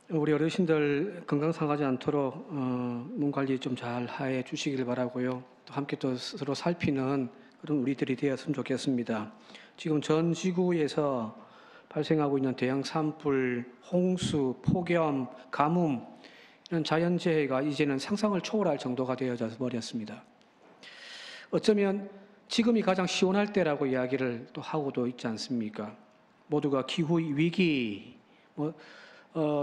우리 어르신들 건강 상하지 않도록 몸 관리 좀 잘 해 주시길 바라고요. 또 함께 또 서로 살피는 그런 우리들이 되었으면 좋겠습니다. 지금 전 지구에서 발생하고 있는 대형 산불, 홍수, 폭염, 가뭄 이런 자연재해가 이제는 상상을 초월할 정도가 되어져 버렸습니다. 어쩌면 지금이 가장 시원할 때라고 이야기를 또 하고도 있지 않습니까? 모두가 기후 위기,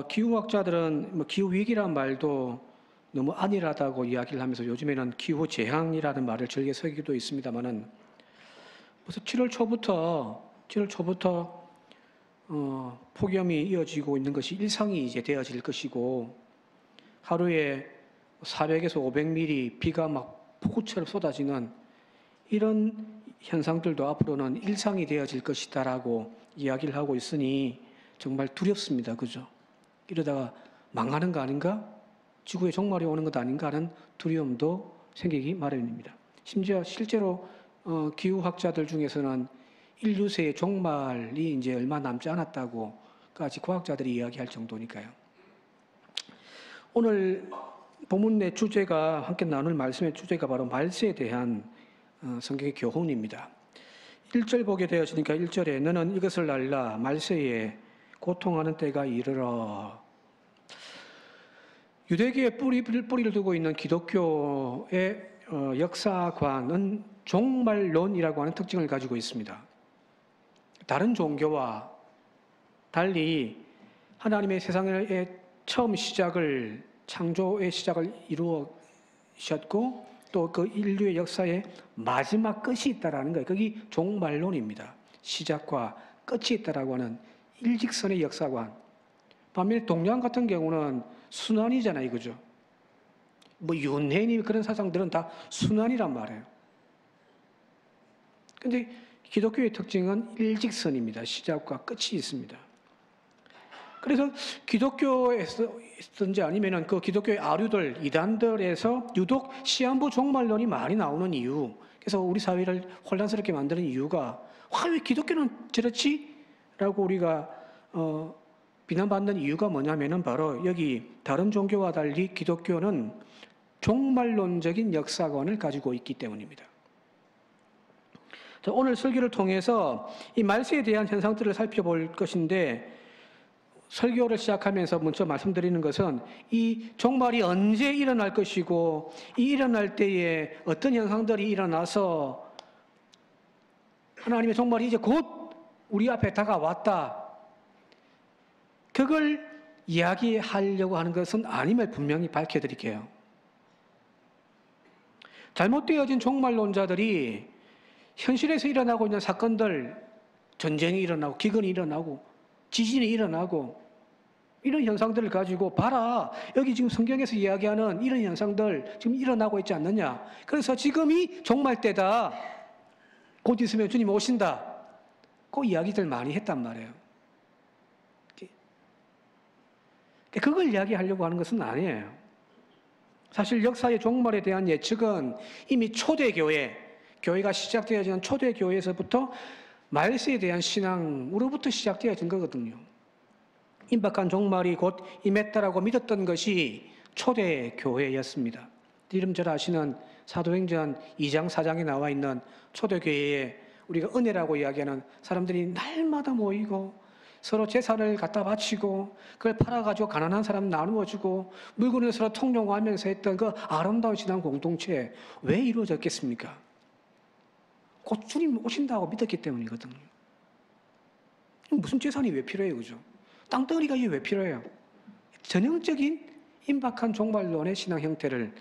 기후학자들은 기후 위기란 말도 너무 안일하다고 이야기를 하면서 요즘에는 기후 재앙이라는 말을 즐겨 쓰기도 있습니다만은 벌써 7월 초부터 폭염이 이어지고 있는 것이 일상이 이제 되어질 것이고 하루에 400에서 500mm 비가 막 폭우처럼 쏟아지는 이런 현상들도 앞으로는 일상이 되어질 것이다라고 이야기를 하고 있으니 정말 두렵습니다. 그죠? 이러다가 망하는 거 아닌가? 지구에 종말이 오는 것 아닌가 하는 두려움도 생기기 마련입니다. 심지어 실제로 기후학자들 중에서는 인류세의 종말이 이제 얼마 남지 않았다고까지 과학자들이 이야기할 정도니까요. 오늘 본문의 주제가 함께 나눌 말씀의 주제가 바로 말세에 대한 성경의 교훈입니다. 1절 보게 되었으니까 1절에 너는 이것을 알라 말세에 고통하는 때가 이르러. 유대교의 뿌리를 두고 있는 기독교의 역사관은 종말론이라고 하는 특징을 가지고 있습니다. 다른 종교와 달리 하나님의 세상의 처음 시작을, 창조의 시작을 이루셨고 또 그 인류의 역사의 마지막 끝이 있다라는 거예요. 그게 종말론입니다. 시작과 끝이 있다라고 하는 일직선의 역사관. 반면에 동양 같은 경우는 순환이잖아요. 그죠? 윤회니 그런 사상들은 다 순환이란 말이에요. 근데 기독교의 특징은 일직선입니다. 시작과 끝이 있습니다. 그래서 기독교에서든지 아니면은 그 기독교의 아류들, 이단들에서 유독 시한부 종말론이 많이 나오는 이유, 그래서 우리 사회를 혼란스럽게 만드는 이유가 왜 기독교는 저렇지? 라고 우리가 비난받는 이유가 뭐냐면은 바로 여기 다른 종교와 달리 기독교는 종말론적인 역사관을 가지고 있기 때문입니다. 자, 오늘 설교를 통해서 이 말세에 대한 현상들을 살펴볼 것인데 설교를 시작하면서 먼저 말씀드리는 것은 이 종말이 언제 일어날 것이고 이 일어날 때에 어떤 현상들이 일어나서 하나님의 종말이 이제 곧 우리 앞에 다가왔다. 그걸 이야기하려고 하는 것은 아님을 분명히 밝혀드릴게요. 잘못되어진 종말론자들이 현실에서 일어나고 있는 사건들, 전쟁이 일어나고 기근이 일어나고 지진이 일어나고 이런 현상들을 가지고 봐라. 여기 지금 성경에서 이야기하는 이런 현상들 지금 일어나고 있지 않느냐. 그래서 지금이 종말 때다. 곧 있으면 주님 오신다. 그 이야기들 많이 했단 말이에요. 그걸 이야기하려고 하는 것은 아니에요. 사실 역사의 종말에 대한 예측은 이미 초대교회, 교회가 시작되어지는 초대교회에서부터 말세에 대한 신앙으로부터 시작되어진 거거든요. 임박한 종말이 곧 임했다라고 믿었던 것이 초대교회였습니다. 이름 잘 아시는 사도행전 2장 4장에 나와 있는 초대교회에 우리가 은혜라고 이야기하는 사람들이 날마다 모이고 서로 재산을 갖다 바치고 그걸 팔아가지고 가난한 사람 나누어주고 물건을 서로 통용하면서 했던 그 아름다운 신앙 공동체 왜 이루어졌겠습니까? 곧 주님 오신다고 믿었기 때문이거든요. 무슨 재산이 왜 필요해요? 그죠? 땅덩어리가 왜 필요해요? 전형적인 임박한 종말론의 신앙 형태를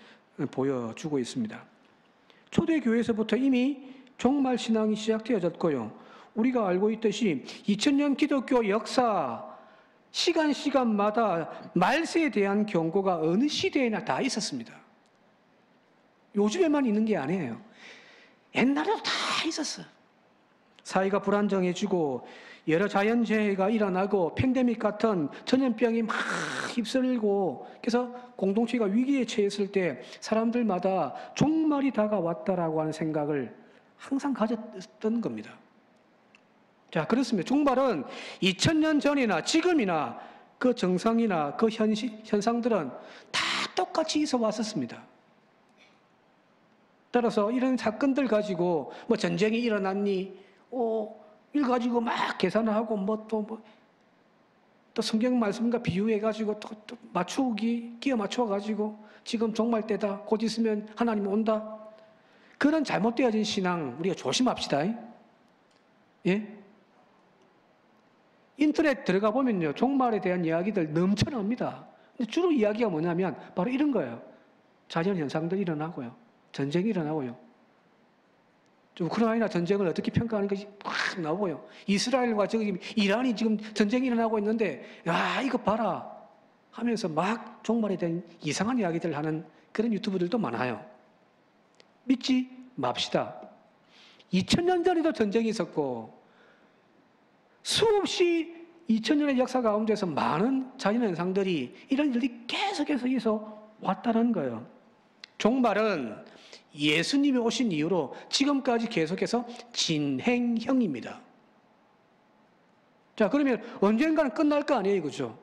보여주고 있습니다. 초대교회에서부터 이미 종말 신앙이 시작되어졌고요. 우리가 알고 있듯이 2000년 기독교 역사 시간마다 말세에 대한 경고가 어느 시대에나 다 있었습니다. 요즘에만 있는 게 아니에요. 옛날에도 다 있었어요. 사회가 불안정해지고 여러 자연재해가 일어나고 팬데믹 같은 전염병이 막 휩쓸고 그래서 공동체가 위기에 처했을 때 사람들마다 종말이 다가왔다라고 하는 생각을 항상 가졌던 겁니다. 자, 그렇습니다. 종말은 2000년 전이나 지금이나 그 정상이나 그 현상들은 다 똑같이 있어 왔었습니다. 따라서 이런 사건들 가지고 뭐 전쟁이 일어났니? 이걸 가지고 막 계산을 하고 또 성경 말씀과 비유해가지고 또 맞추기, 끼워 맞춰가지고 지금 종말 때다. 곧 있으면 하나님 온다. 그런 잘못되어진 신앙 우리가 조심합시다. 예? 인터넷 들어가 보면요. 종말에 대한 이야기들 넘쳐납니다. 근데 주로 이야기가 뭐냐면 바로 이런 거예요. 자연현상들이 일어나고요. 전쟁이 일어나고요. 우크라이나 전쟁을 어떻게 평가하는 것이 막 나오고요. 이스라엘과 저기 이란이 지금 전쟁이 일어나고 있는데 야 이거 봐라 하면서 막 종말에 대한 이상한 이야기들을 하는 그런 유튜브들도 많아요. 믿지 맙시다. 2000년 전에도 전쟁이 있었고 수없이 2000년의 역사 가운데서 많은 자연현상들이 이런 일이 계속해서 있어 왔다는 거예요. 종말은 예수님이 오신 이후로 지금까지 계속해서 진행형입니다. 자, 그러면 언젠가는 끝날 거 아니에요, 그죠?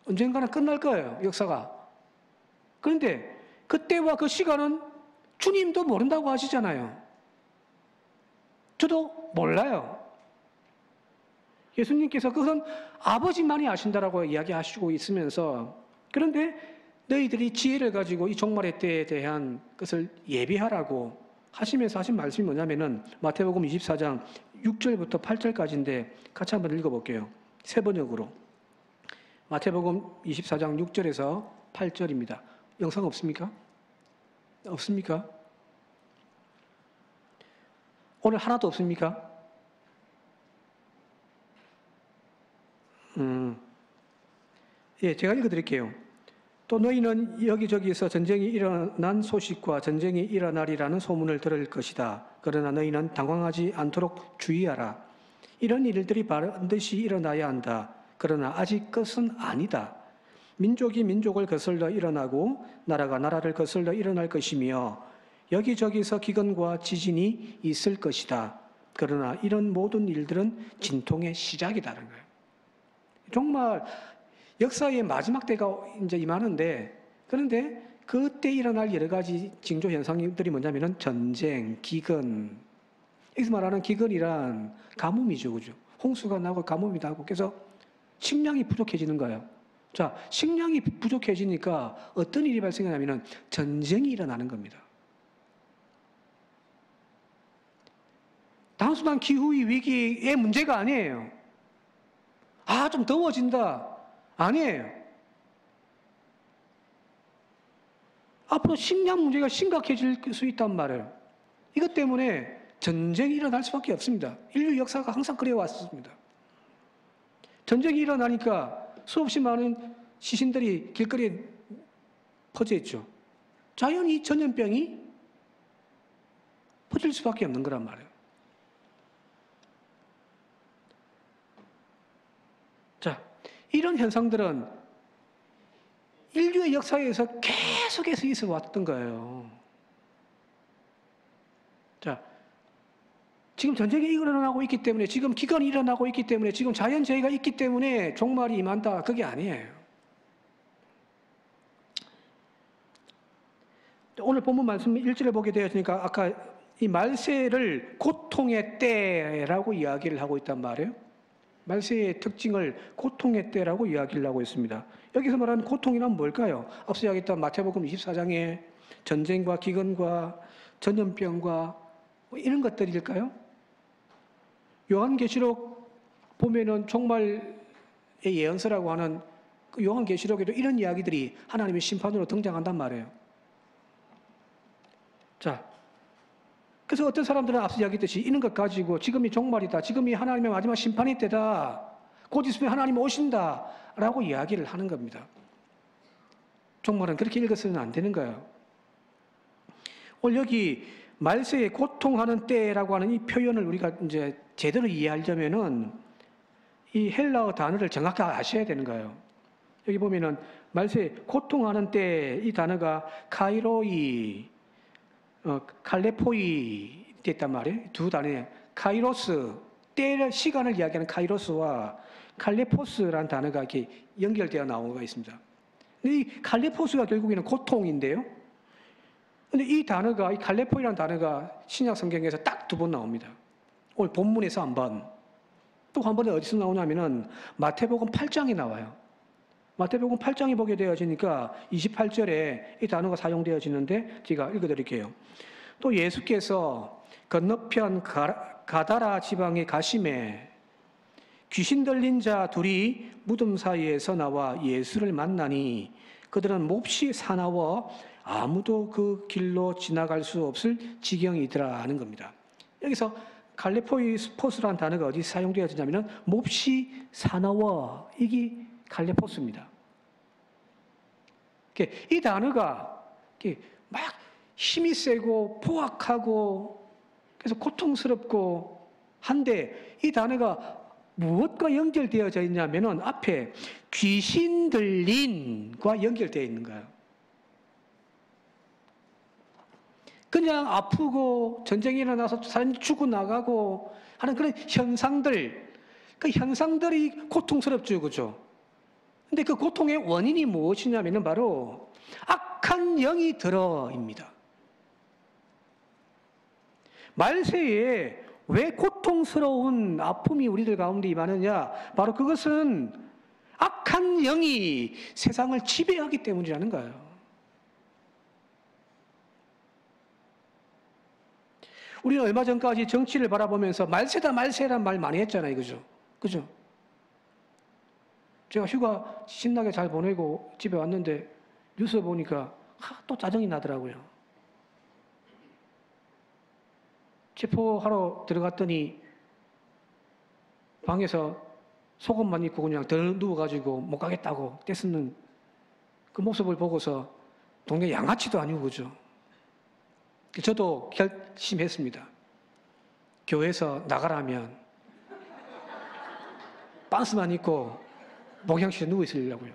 언젠가는 끝날 거예요, 역사가. 그런데 그때와 그 시간은 주님도 모른다고 하시잖아요. 저도 몰라요. 예수님께서 그것은 아버지만이 아신다라고 이야기하시고 있으면서 그런데 너희들이 지혜를 가지고 이 종말의 때에 대한 것을 예비하라고 하시면서 하신 말씀이 뭐냐면은 마태복음 24장 6절부터 8절까지인데 같이 한번 읽어볼게요. 세 번역으로. 마태복음 24장 6절에서 8절입니다. 영상 없습니까? 없습니까? 오늘 하나도 없습니까? 예, 제가 읽어드릴게요. 또 너희는 여기저기서 전쟁이 일어난 소식과 전쟁이 일어나리라는 소문을 들을 것이다. 그러나 너희는 당황하지 않도록 주의하라. 이런 일들이 반드시 일어나야 한다. 그러나 아직 끝은 아니다. 민족이 민족을 거슬러 일어나고 나라가 나라를 거슬러 일어날 것이며 여기저기서 기근과 지진이 있을 것이다. 그러나 이런 모든 일들은 진통의 시작이다라는 거예요. 정말 역사의 마지막 때가 이제 임하는데 그런데 그때 일어날 여러 가지 징조 현상들이 뭐냐면은 전쟁, 기근. 여기서 말하는 기근이란 가뭄이죠, 그죠? 홍수가 나고 가뭄이 나고 그래서 식량이 부족해지는 거예요. 자, 식량이 부족해지니까 어떤 일이 발생하냐면은 전쟁이 일어나는 겁니다. 단순한 기후의 위기의 문제가 아니에요. 좀 더워진다. 아니에요. 앞으로 식량 문제가 심각해질 수 있단 말이에요. 이것 때문에 전쟁이 일어날 수밖에 없습니다. 인류 역사가 항상 그래왔습니다. 전쟁이 일어나니까 수없이 많은 시신들이 길거리에 퍼져 있죠. 자연히 전염병이 퍼질 수밖에 없는 거란 말이에요. 자, 이런 현상들은 인류의 역사에서 계속해서 있어 왔던 거예요. 자, 지금 전쟁이 일어나고 있기 때문에, 지금 기근이 일어나고 있기 때문에, 지금 자연재해가 있기 때문에 종말이 임한다. 그게 아니에요. 오늘 본문 말씀 1절에 보게 되었으니까 아까 이 말세를 고통의 때라고 이야기를 하고 있단 말이에요. 말세의 특징을 고통의 때라고 이야기를 하고 있습니다. 여기서 말하는 고통이란 뭘까요? 앞서 이야기했던 마태복음 24장의 전쟁과 기근과 전염병과 이런 것들일까요? 요한계시록 보면은 종말의 예언서라고 하는 그 요한계시록에도 이런 이야기들이 하나님의 심판으로 등장한단 말이에요. 자, 그래서 어떤 사람들은 앞서 이야기했듯이 이런 것 가지고 지금이 종말이다. 지금이 하나님의 마지막 심판의 때다. 곧 있으면 하나님 오신다. 라고 이야기를 하는 겁니다. 종말은 그렇게 읽어서는 안 되는 거예요. 오늘 여기 말세에 고통하는 때라고 하는 이 표현을 우리가 이제 제대로 이해하려면은 이 헬라어 단어를 정확하게 아셔야 되는 거예요. 여기 보면은 말세에 고통하는 때 이 단어가 카이로이, 칼레포이 됐단 말이에요. 두 단어에 카이로스, 때의 시간을 이야기하는 카이로스와 칼레포스라는 단어가 이렇게 연결되어 나오는 가 있습니다. 근데 이 칼레포스가 결국에는 고통인데요. 근데 이 단어가, 이 칼레포이라는 단어가 신약 성경에서 딱 2번 나옵니다. 오늘 본문에서 한 번, 또 한 번은 어디서 나오냐면은 마태복음 8장에 나와요. 마태복음 8장에 보게 되어지니까 28절에 이 단어가 사용되어지는데 제가 읽어드릴게요. 또 예수께서 건너편 가다라 지방에 가심에 귀신 들린 자 둘이 무덤 사이에서 나와 예수를 만나니 그들은 몹시 사나워 아무도 그 길로 지나갈 수 없을 지경이더라 하는 겁니다. 여기서 칼레포스라는 단어가 어디 사용되어지냐면 몹시 사나워, 이게 칼레포스입니다. 이 단어가 막 힘이 세고 포악하고 그래서 고통스럽고 한데 이 단어가 무엇과 연결되어져 있냐면은 앞에 귀신 들린과 연결되어 있는 거예요. 그냥 아프고 전쟁이 일어나서 사람이 죽어나가고 하는 그런 현상들, 그 현상들이 고통스럽죠, 그죠? 근데 그 고통의 원인이 무엇이냐면은 바로 악한 영이 들어입니다. 말세에 왜 고통스러운 아픔이 우리들 가운데 임하느냐? 바로 그것은 악한 영이 세상을 지배하기 때문이라는 거예요. 우리는 얼마 전까지 정치를 바라보면서 말세다 말세란 말 많이 했잖아요. 그죠? 그죠? 제가 휴가 신나게 잘 보내고 집에 왔는데 뉴스 보니까 또 짜증이 나더라고요. 체포하러 들어갔더니 방에서 속옷만 입고 그냥 누워가지고 못 가겠다고 떼쓰는 그 모습을 보고서 동네 양아치도 아니고 그죠? 저도 결심했습니다. 교회에서 나가라면 반스만 입고 목욕실에 누워 있으려고요.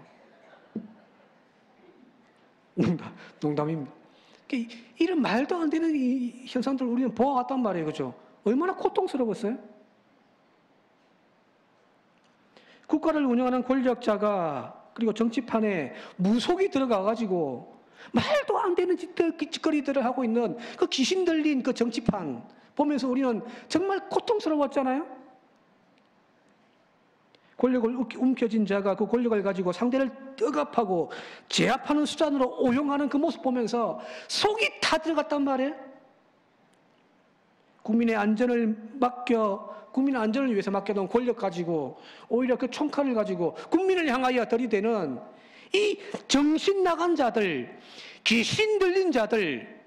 농담입니다. 이런 말도 안 되는 이 현상들 우리는 보아왔단 말이에요. 그죠? 얼마나 고통스러웠어요? 국가를 운영하는 권력자가 그리고 정치판에 무속이 들어가가지고 말도 안 되는 짓거리들을 하고 있는 그 귀신 들린 그 정치판 보면서 우리는 정말 고통스러웠잖아요. 권력을 움켜쥔 자가 그 권력을 가지고 상대를 억압하고 제압하는 수단으로 오용하는 그 모습 보면서 속이 다 들어갔단 말이에요. 국민의 안전을 위해서 맡겨놓은 권력 가지고 오히려 그 총칼을 가지고 국민을 향하여 들이대는 이 정신 나간 자들, 귀신 들린 자들,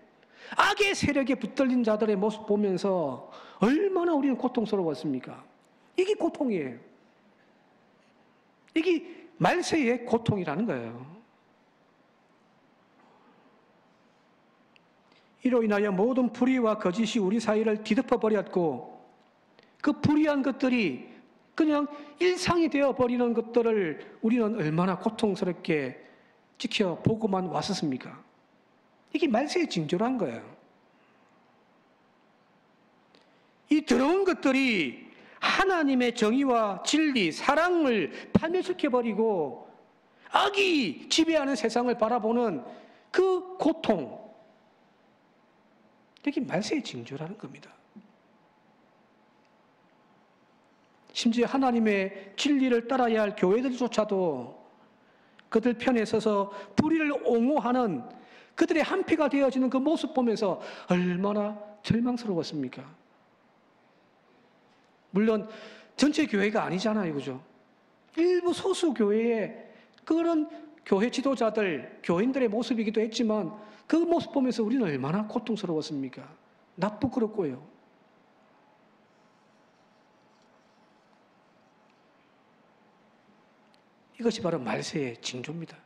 악의 세력에 붙들린 자들의 모습 보면서 얼마나 우리는 고통스러웠습니까? 이게 고통이에요. 이게 말세의 고통이라는 거예요. 이로 인하여 모든 불의와 거짓이 우리 사이를 뒤덮어 버렸고 그 불의한 것들이 그냥 일상이 되어버리는 것들을 우리는 얼마나 고통스럽게 지켜보고만 왔었습니까? 이게 말세의 징조란 거예요. 이 더러운 것들이 하나님의 정의와 진리, 사랑을 파멸시켜버리고 악이 지배하는 세상을 바라보는 그 고통, 이게 말세의 징조라는 겁니다. 심지어 하나님의 진리를 따라야 할 교회들조차도 그들 편에 서서 불의를 옹호하는 그들의 한패가 되어지는 그 모습 보면서 얼마나 절망스러웠습니까? 물론 전체 교회가 아니잖아요. 그죠? 일부 소수 교회의 그런 교회 지도자들, 교인들의 모습이기도 했지만 그 모습 보면서 우리는 얼마나 고통스러웠습니까? 나쁘고 이것이 바로 말세의 징조입니다.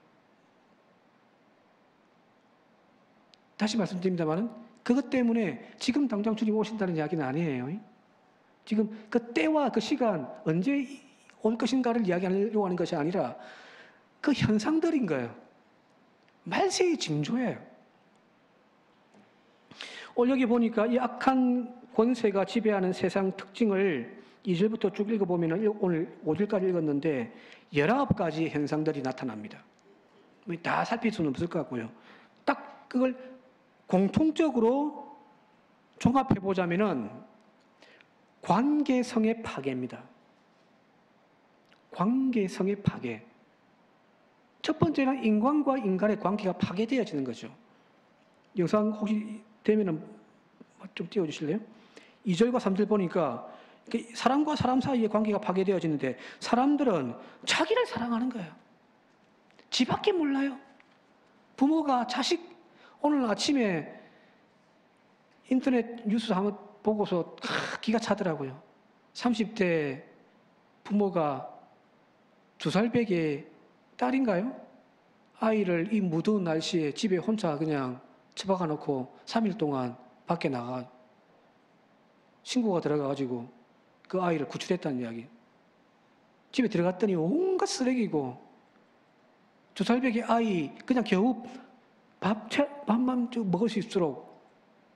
다시 말씀드립니다만 그것 때문에 지금 당장 주님 오신다는 이야기는 아니에요. 지금 그 때와 그 시간 언제 올 것인가를 이야기하려고 하는 것이 아니라 그 현상들인 거예요. 말세의 징조예요. 오늘 여기 보니까 이 악한 권세가 지배하는 세상 특징을 2절부터 쭉 읽어보면 오늘 5절까지 읽었는데 19가지 현상들이 나타납니다. 다 살필 수는 없을 것 같고요. 딱 그걸 공통적으로 종합해보자면은 관계성의 파괴입니다. 관계성의 파괴. 첫 번째는 인간과 인간의 관계가 파괴되어지는 거죠. 영상 혹시 되면은 좀 띄워주실래요? 2절과 3절 보니까 사람과 사람 사이의 관계가 파괴되어지는데 사람들은 자기를 사랑하는 거예요. 지밖에 몰라요. 부모가 자식, 오늘 아침에 인터넷 뉴스 한번 보고서 기가 차더라고요. 30대 부모가 2살배기 딸인가요? 아이를 이 무더운 날씨에 집에 혼자 그냥 처박아 놓고 3일 동안 밖에 나가 신고가 들어가가지고 그 아이를 구출했다는 이야기. 집에 들어갔더니 온갖 쓰레기고 2살배기 아이 그냥 겨우 밥만 좀 먹을 수 있도록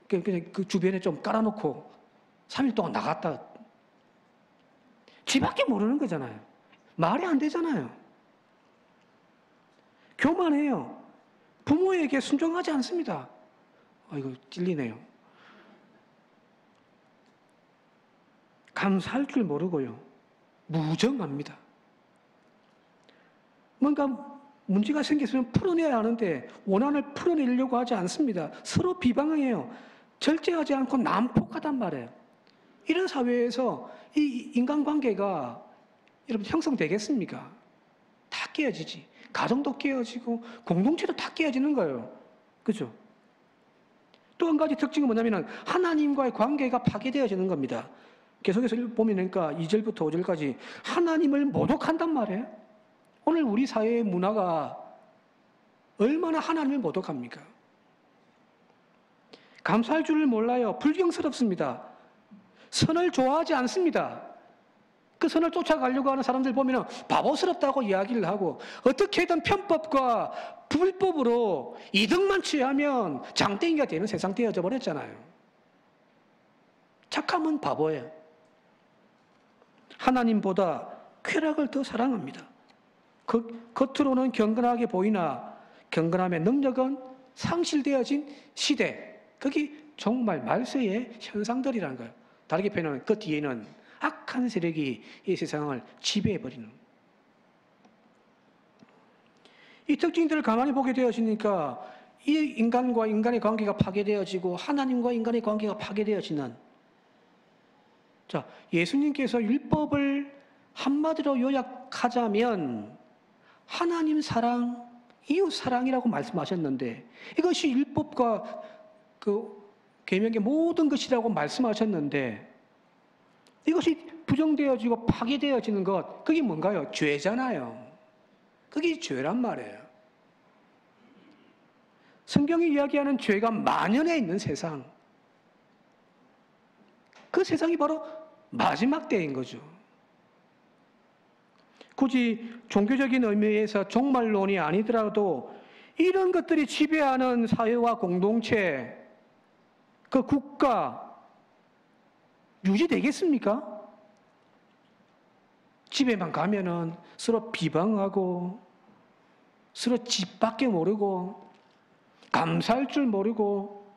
그냥 그 주변에 좀 깔아놓고 3일 동안 나갔다. 지밖에 모르는 거잖아요. 말이 안 되잖아요. 교만해요. 부모에게 순종하지 않습니다. 이거 찔리네요. 감사할 줄 모르고요. 무정합니다. 뭔가 문제가 생겼으면 풀어내야 하는데 원한을 풀어내려고 하지 않습니다. 서로 비방해요. 절제하지 않고 난폭하단 말이에요. 이런 사회에서 이 인간관계가 여러분 형성되겠습니까? 다 깨어지지. 가정도 깨어지고 공동체도 다 깨어지는 거예요. 그죠? 또 한 가지 특징은 뭐냐면 하나님과의 관계가 파괴되어지는 겁니다. 계속해서 보면 그러니까 2절부터 5절까지 하나님을 모독한단 말이에요. 오늘 우리 사회의 문화가 얼마나 하나님을 모독합니까? 감사할 줄을 몰라요. 불경스럽습니다. 선을 좋아하지 않습니다. 그 선을 쫓아가려고 하는 사람들 보면 바보스럽다고 이야기를 하고 어떻게든 편법과 불법으로 이득만 취하면 장땡이가 되는 세상 되어져 버렸잖아요. 착함은 바보예요. 하나님보다 쾌락을 더 사랑합니다. 겉으로는 경건하게 보이나 경건함의 능력은 상실되어진 시대. 그게 정말 말세의 현상들이라는 거예요. 다르게 표현하면 그 뒤에는 악한 세력이 이 세상을 지배해버리는. 이 특징들을 가만히 보게 되어지니까 이 인간과 인간의 관계가 파괴되어지고 하나님과 인간의 관계가 파괴되어지는. 자, 예수님께서 율법을 한마디로 요약하자면 하나님 사랑, 이웃 사랑이라고 말씀하셨는데 이것이 율법과 그 계명의 모든 것이라고 말씀하셨는데 이것이 부정되어지고 파괴되어지는 것, 그게 뭔가요? 죄잖아요. 그게 죄란 말이에요. 성경이 이야기하는 죄가 만연해 있는 세상. 그 세상이 바로 마지막 때인 거죠. 굳이 종교적인 의미에서 종말론이 아니더라도 이런 것들이 지배하는 사회와 공동체, 그 국가 유지되겠습니까? 집에만 가면은 서로 비방하고 서로 집 밖에 모르고 감사할 줄 모르고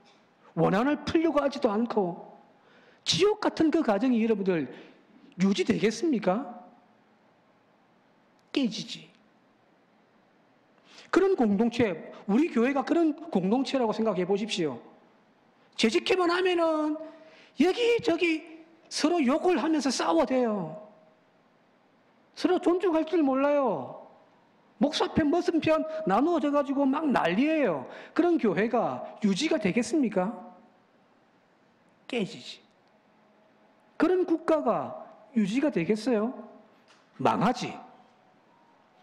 원한을 풀려고 하지도 않고 지옥 같은 그 가정이 여러분들 유지되겠습니까? 깨지지. 그런 공동체, 우리 교회가 그런 공동체라고 생각해 보십시오. 재직회만 하면은 여기저기 서로 욕을 하면서 싸워대요. 서로 존중할 줄 몰라요. 목사편, 머슴편 나누어져 가지고 막 난리예요. 그런 교회가 유지가 되겠습니까? 깨지지. 그런 국가가 유지가 되겠어요? 망하지.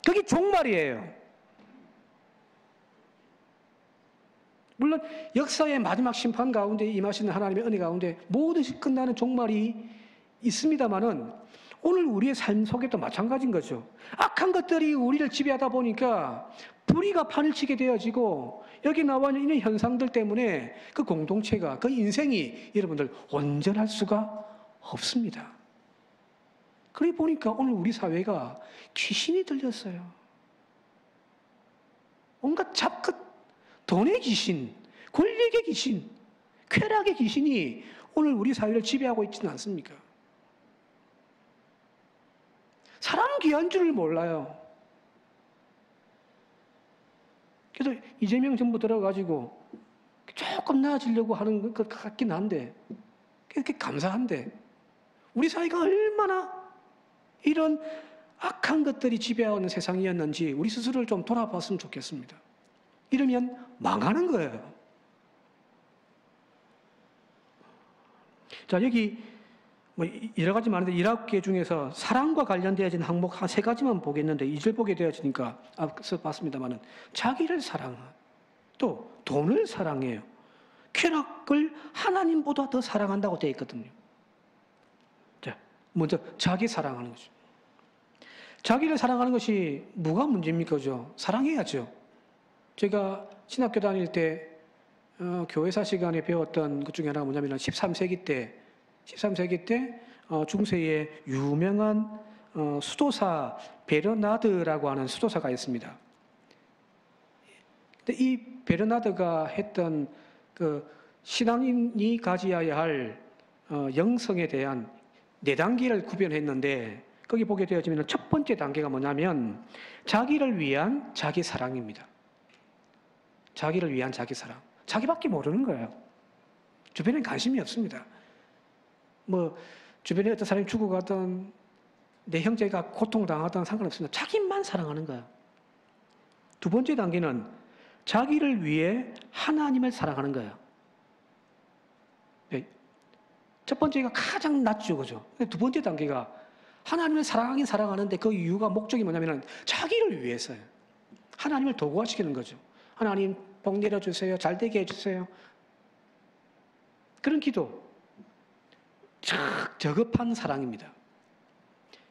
그게 종말이에요. 물론 역사의 마지막 심판 가운데 임하시는 하나님의 은혜 가운데 모든 것이 끝나는 종말이 있습니다마는 오늘 우리의 삶 속에도 마찬가지인 거죠. 악한 것들이 우리를 지배하다 보니까 불의가 판을 치게 되어지고 여기 나와 있는 현상들 때문에 그 공동체가, 그 인생이 여러분들 온전할 수가 없습니다. 그래 보니까 오늘 우리 사회가 귀신이 들렸어요. 온갖 잡끝, 돈의 귀신, 권력의 귀신, 쾌락의 귀신이 오늘 우리 사회를 지배하고 있지는 않습니까? 사람 귀한 줄을 몰라요. 그래서 이재명 정부 들어가지고 조금 나아지려고 하는 것 같긴 한데, 그렇게 감사한데, 우리 사회가 얼마나 이런 악한 것들이 지배하는 세상이었는지 우리 스스로를 좀 돌아봤으면 좋겠습니다. 이러면 망하는 거예요. 자, 여기 뭐 여러 가지 많은데 일학계 중에서 사랑과 관련되어진 항목 한 3가지만 보겠는데 2절 보게 되어지니까 앞서 봤습니다만은 자기를 사랑한, 또 돈을 사랑해요. 쾌락을 하나님보다 더 사랑한다고 되어 있거든요. 자, 먼저 자기 사랑하는 거죠. 자기를 사랑하는 것이 뭐가 문제입니까? 그죠? 사랑해야죠. 제가 신학교 다닐 때 교회사 시간에 배웠던 것 중에 하나가 뭐냐면 13세기 때 중세의 유명한 수도사 베르나드라고 하는 수도사가 있습니다. 근데 이 베르나드가 했던 그 신앙인이 가져야 할 영성에 대한 4단계를 구별했는데, 거기 보게 되어지면 첫 번째 단계가 뭐냐면 자기를 위한 자기 사랑입니다. 자기를 위한 자기 사랑. 자기밖에 모르는 거예요. 주변엔 관심이 없습니다. 뭐 주변에 어떤 사람이 죽어가든 내 형제가 고통당하든 상관없습니다. 자기만 사랑하는 거예요. 두 번째 단계는 자기를 위해 하나님을 사랑하는 거예요. 네. 첫 번째가 가장 낮죠, 그죠? 두 번째 단계가 하나님을 사랑하긴 사랑하는데 그 이유가 목적이 뭐냐면 자기를 위해서요. 하나님을 도구화시키는 거죠. 하나님 복 내려주세요. 잘 되게 해주세요. 그런 기도. 저급한 사랑입니다.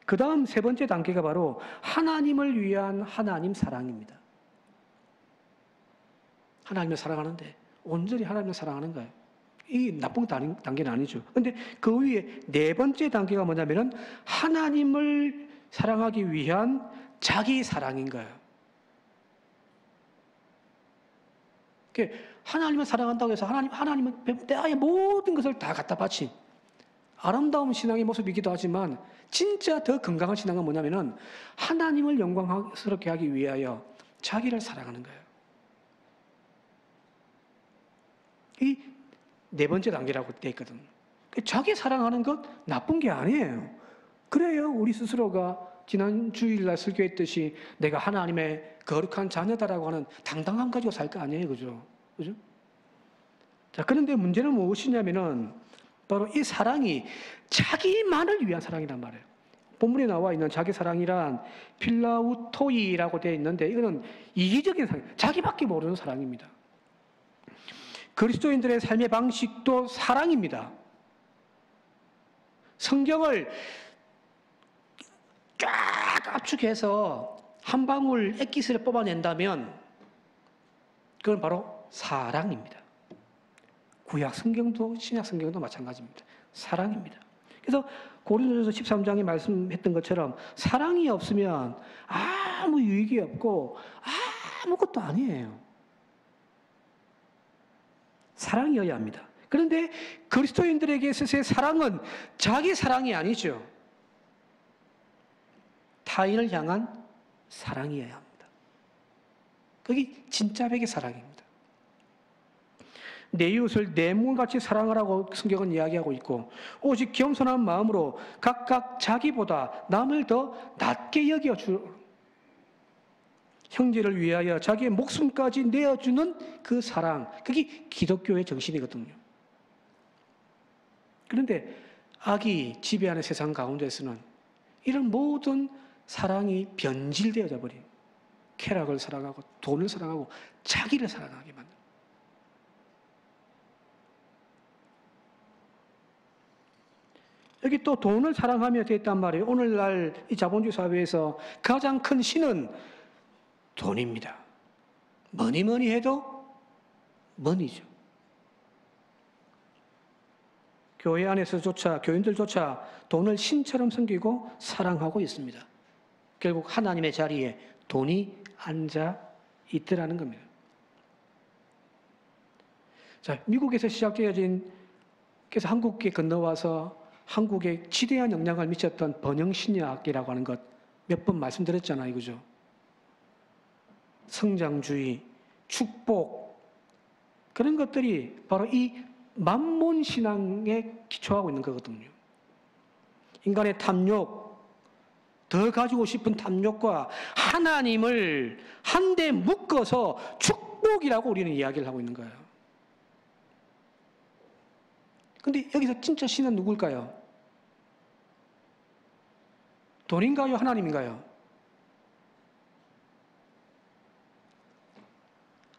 그 다음 3번째 단계가 바로 하나님을 위한 하나님 사랑입니다. 하나님을 사랑하는데 온전히 하나님을 사랑하는 거예요. 이 나쁜 단계는 아니죠. 그런데 그 위에 4번째 단계가 뭐냐면 하나님을 사랑하기 위한 자기 사랑인 거예요. 하나님을 사랑한다고 해서 하나님은 나의 모든 것을 다 갖다 바친 아름다운 신앙의 모습이기도 하지만 진짜 더 건강한 신앙은 뭐냐면은 하나님을 영광스럽게 하기 위하여 자기를 사랑하는 거예요. 이 4번째 단계라고 되어 있거든. 자기 사랑하는 것 나쁜 게 아니에요. 그래요, 우리 스스로가 지난 주일날 설교했듯이 내가 하나님의 거룩한 자녀다라고 하는 당당함 가지고 살 거 아니에요, 그죠? 그죠? 자, 그런데 문제는 무엇이냐면은 바로 이 사랑이 자기만을 위한 사랑이란 말이에요. 본문에 나와 있는 자기 사랑이란 필라우토이라고 되어 있는데 이거는 이기적인 사랑, 자기밖에 모르는 사랑입니다. 그리스도인들의 삶의 방식도 사랑입니다. 성경을 쫙 압축해서 한 방울 액기스를 뽑아낸다면 그건 바로 사랑입니다. 구약 성경도 신약 성경도 마찬가지입니다. 사랑입니다. 그래서 고린도전서 13장에 말씀했던 것처럼 사랑이 없으면 아무 유익이 없고 아무것도 아니에요. 사랑이어야 합니다. 그런데 그리스도인들에게 있어서의 사랑은 자기 사랑이 아니죠. 타인을 향한 사랑이어야 합니다. 그게 진짜 백의 사랑입니다. 내 이웃을 내 몸같이 사랑하라고 성경은 이야기하고 있고, 오직 겸손한 마음으로 각각 자기보다 남을 더 낮게 여겨주, 형제를 위하여 자기의 목숨까지 내어주는 그 사랑, 그게 기독교의 정신이거든요. 그런데 악이 지배하는 세상 가운데서는 이런 모든 사랑이 변질되어져 버린, 쾌락을 사랑하고 돈을 사랑하고 자기를 사랑하게 만든. 여기 또 돈을 사랑하며 되었단 말이에요. 오늘날 이 자본주의 사회에서 가장 큰 신은 돈입니다. 뭐니 해도 머니죠. 교회 안에서조차 교인들조차 돈을 신처럼 섬기고 사랑하고 있습니다. 결국 하나님의 자리에 돈이 앉아 있더라는 겁니다. 자, 미국에서 시작되어진 그래서 한국에 건너와서 한국에 지대한 영향을 미쳤던 번영신약이라고 하는 것 몇 번 말씀드렸잖아요. 그죠? 성장주의, 축복 그런 것들이 바로 이 만몬신앙에 기초하고 있는 거거든요. 인간의 탐욕, 더 가지고 싶은 탐욕과 하나님을 한데 묶어서 축복이라고 우리는 이야기를 하고 있는 거예요. 근데 여기서 진짜 신은 누굴까요? 돈인가요? 하나님인가요?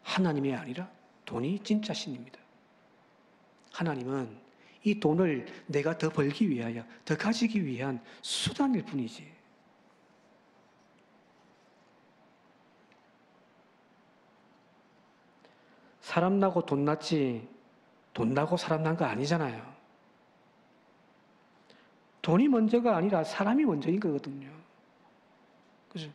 하나님이 아니라 돈이 진짜 신입니다. 하나님은 이 돈을 내가 더 벌기 위하여, 더 가지기 위한 수단일 뿐이지. 사람 나고 돈 났지, 돈 나고 사람 난 거 아니잖아요. 돈이 먼저가 아니라 사람이 먼저인 거거든요. 그죠?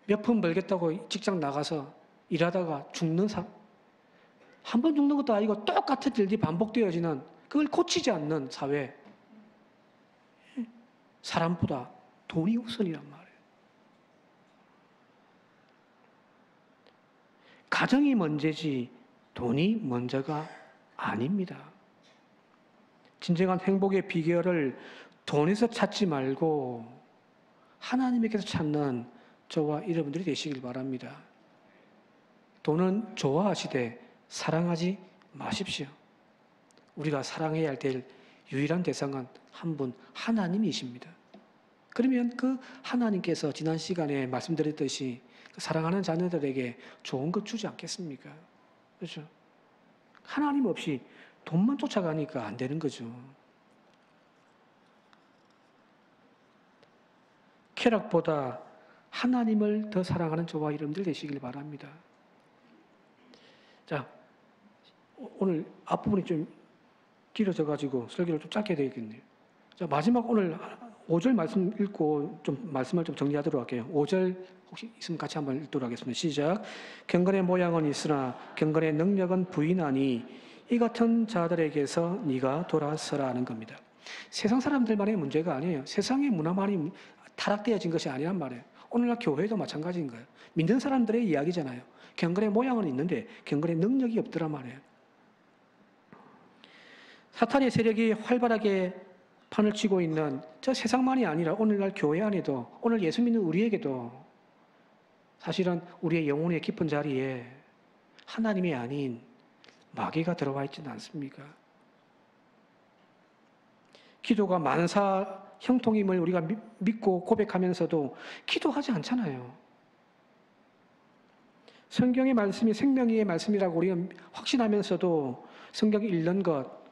몇 푼 벌겠다고 직장 나가서 일하다가 죽는 사람, 한 번 죽는 것도 아니고 똑같은 일이 반복되어지는 그걸 고치지 않는 사회. 사람보다 돈이 우선이란 말이에요. 가정이 먼저지 돈이 먼저가 아닙니다. 진정한 행복의 비결을 돈에서 찾지 말고 하나님에게서 찾는 저와 여러분들이 되시길 바랍니다. 돈은 좋아하시되 사랑하지 마십시오. 우리가 사랑해야 될 유일한 대상은 한 분 하나님이십니다. 그러면 그 하나님께서 지난 시간에 말씀드렸듯이 사랑하는 자녀들에게 좋은 것 주지 않겠습니까? 그렇죠? 하나님 없이 돈만 쫓아가니까 안 되는 거죠. 쾌락보다 하나님을 더 사랑하는 저와 여러분들 되시길 바랍니다. 자, 오늘 앞부분이 좀 길어져가지고 설교를 좀 짧게 되겠네요. 자, 마지막 오늘 5절 말씀 읽고 좀 말씀을 좀 정리하도록 할게요. 5절 혹시 있으면 같이 한번 읽도록 하겠습니다. 시작. 경건의 모양은 있으나 경건의 능력은 부인하니 이 같은 자들에게서 네가 돌아서라 하는 겁니다. 세상 사람들만의 문제가 아니에요. 세상의 문화만이 타락되어진 것이 아니란 말이에요. 오늘날 교회도 마찬가지인 거예요. 믿는 사람들의 이야기잖아요. 경건의 모양은 있는데 경건의 능력이 없더란 말이에요. 사탄의 세력이 활발하게 판을 치고 있는 저 세상만이 아니라 오늘날 교회 안에도 오늘 예수 믿는 우리에게도 사실은 우리의 영혼의 깊은 자리에 하나님이 아닌 마귀가 들어와 있지는 않습니까? 기도가 만사 형통임을 우리가 믿고 고백하면서도 기도하지 않잖아요. 성경의 말씀이 생명의 말씀이라고 우리가 확신하면서도 성경 읽는 것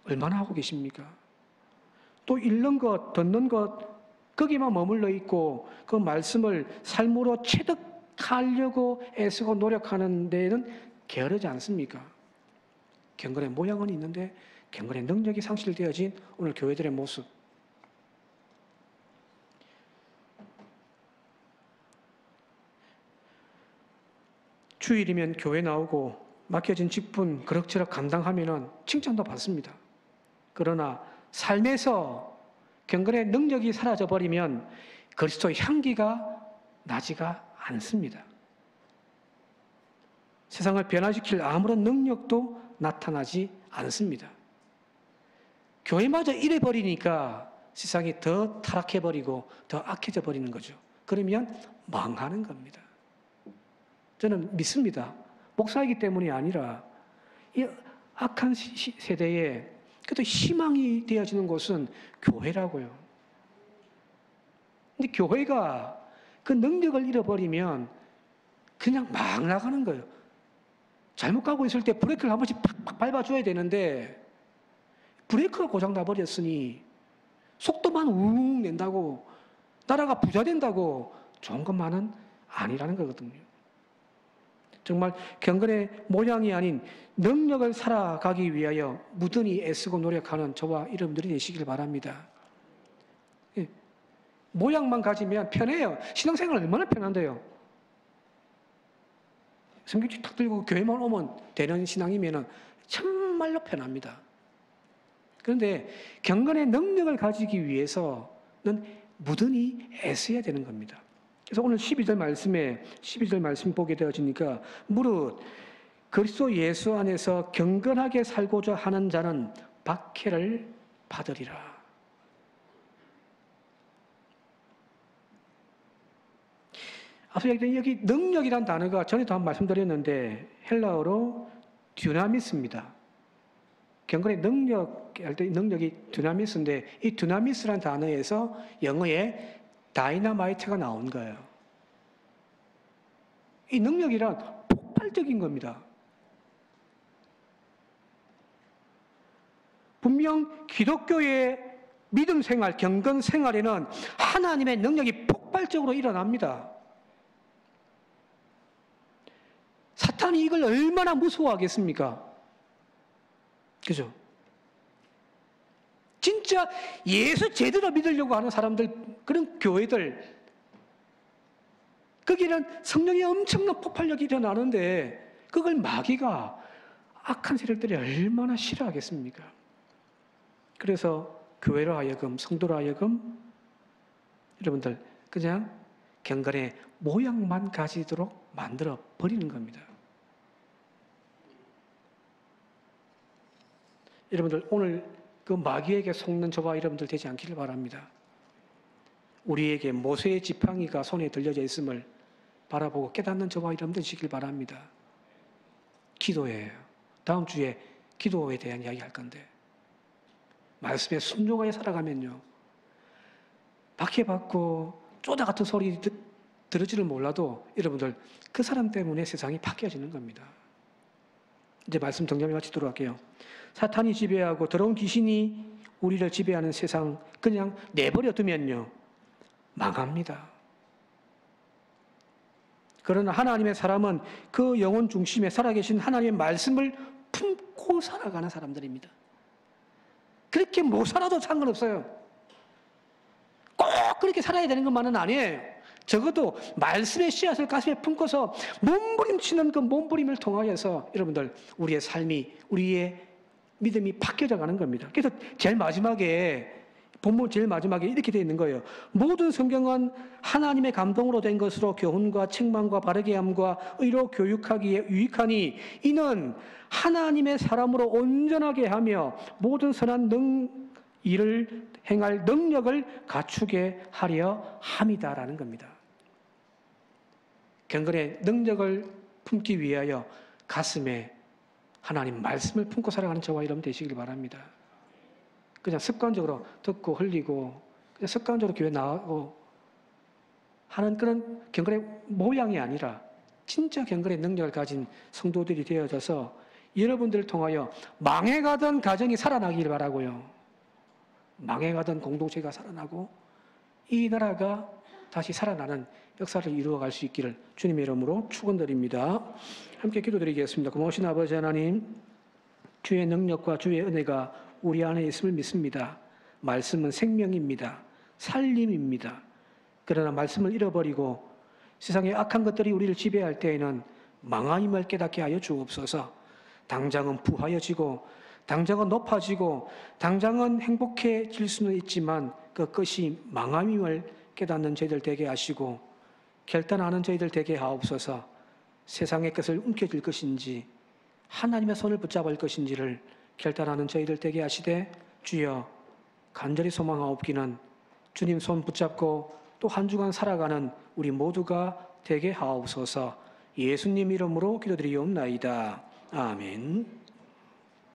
얼마나 하고 계십니까? 또 읽는 것, 듣는 것 거기만 머물러 있고 그 말씀을 삶으로 체득하려고 애쓰고 노력하는 데에는 게으르지 않습니까? 경건의 모양은 있는데 경건의 능력이 상실되어진 오늘 교회들의 모습. 주일이면 교회 나오고 맡겨진 직분 그럭저럭 감당하면은 칭찬도 받습니다. 그러나 삶에서 경건의 능력이 사라져버리면 그리스도의 향기가 나지가 않습니다. 세상을 변화시킬 아무런 능력도 나타나지 않습니다. 교회마저 이래버리니까 세상이 더 타락해버리고 더 악해져 버리는 거죠. 그러면 망하는 겁니다. 저는 믿습니다. 목사이기 때문이 아니라 이 악한 세대에 그래도 희망이 되어지는 곳은 교회라고요. 근데 교회가 그 능력을 잃어버리면 그냥 막 나가는 거예요. 잘못 가고 있을 때 브레이크를 한 번씩 팍팍 밟아줘야 되는데 브레이크가 고장 나버렸으니 속도만 우웅 낸다고 나라가 부자 된다고 좋은 것만은 아니라는 거거든요. 정말 경건의 모양이 아닌 능력을 살아가기 위하여 무던히 애쓰고 노력하는 저와 여러분들이 되시길 바랍니다. 예. 모양만 가지면 편해요. 신앙생활 얼마나 편한데요. 성경책 탁 들고 교회만 오면 되는 신앙이면 정말로 편합니다. 그런데 경건의 능력을 가지기 위해서는 무던히 애써야 되는 겁니다. 그래서 오늘 12절 말씀 보게 되어지니까 무릇 그리스도 예수 안에서 경건하게 살고자 하는 자는 박해를 받으리라. 앞서 얘기했던 여기 능력이란 단어가 전에도 한번 말씀드렸는데 헬라어로 듀나미스입니다. 경건의 능력 할 때 능력이 듀나미스인데 이 듀나미스란 단어에서 영어에 다이나마이트가 나온 거예요. 이 능력이란 폭발적인 겁니다. 분명 기독교의 믿음 생활, 경건 생활에는 하나님의 능력이 폭발적으로 일어납니다. 사탄이 이걸 얼마나 무서워하겠습니까? 그죠? 진짜 예수 제대로 믿으려고 하는 사람들, 그런 교회들, 거기는 성령의 엄청난 폭발력이 일어나는데 그걸 마귀가 악한 세력들이 얼마나 싫어하겠습니까? 그래서 교회로 하여금, 성도로 하여금 여러분들 그냥 경건의 모양만 가지도록 만들어 버리는 겁니다. 여러분들 오늘 그 마귀에게 속는 저와 여러분들 되지 않기를 바랍니다. 우리에게 모세의 지팡이가 손에 들려져 있음을 바라보고 깨닫는 저와 여러분들 되시길 바랍니다. 기도예요. 다음 주에 기도에 대한 이야기 할 건데 말씀에 순종하여 살아가면요 박해받고 쪼다 같은 소리 들을지를 몰라도 여러분들 그 사람 때문에 세상이 바뀌어지는 겁니다. 이제 말씀 정리해 마치도록 할게요. 사탄이 지배하고 더러운 귀신이 우리를 지배하는 세상 그냥 내버려 두면요 망합니다. 그러나 하나님의 사람은 그 영혼 중심에 살아계신 하나님의 말씀을 품고 살아가는 사람들입니다. 그렇게 못 살아도 상관없어요. 꼭 그렇게 살아야 되는 것만은 아니에요. 적어도 말씀의 씨앗을 가슴에 품고서 몸부림치는 그 몸부림을 통하여서 여러분들 우리의 삶이, 우리의 믿음이 바뀌어져 가는 겁니다. 그래서 제일 마지막에 본문 제일 마지막에 이렇게 되어 있는 거예요. 모든 성경은 하나님의 감동으로 된 것으로 교훈과 책망과 바르게 함과 의로 교육하기에 유익하니 이는 하나님의 사람으로 온전하게 하며 모든 선한 일을 행할 능력을 갖추게 하려 함이다라는 겁니다. 경건의 능력을 품기 위하여 가슴에 하나님 말씀을 품고 살아가는 저와 여러분 되시길 바랍니다. 그냥 습관적으로 듣고 흘리고 그냥 습관적으로 교회 나가고 하는 그런 경건의 모양이 아니라 진짜 경건의 능력을 가진 성도들이 되어져서 여러분들을 통하여 망해가던 가정이 살아나기를 바라고요. 망해가던 공동체가 살아나고 이 나라가 다시 살아나는 역사를 이루어갈 수 있기를 주님의 이름으로 축원드립니다. 함께 기도드리겠습니다. 고마우신 아버지 하나님, 주의 능력과 주의 은혜가 우리 안에 있음을 믿습니다. 말씀은 생명입니다. 살림입니다. 그러나 말씀을 잃어버리고 세상의 악한 것들이 우리를 지배할 때에는 망함임을 깨닫게 하여 주옵소서. 당장은 부하여지고 당장은 높아지고 당장은 행복해질 수는 있지만 그 끝이 망함임을 깨닫는 저희들 되게 하시고 결단하는 저희들 되게 하옵소서. 세상의 것을 움켜쥘 것인지 하나님의 손을 붙잡을 것인지를 결단하는 저희들 되게 하시되 주여 간절히 소망하옵기는 주님 손 붙잡고 또 한 주간 살아가는 우리 모두가 되게 하옵소서. 예수님 이름으로 기도드리옵나이다. 아멘.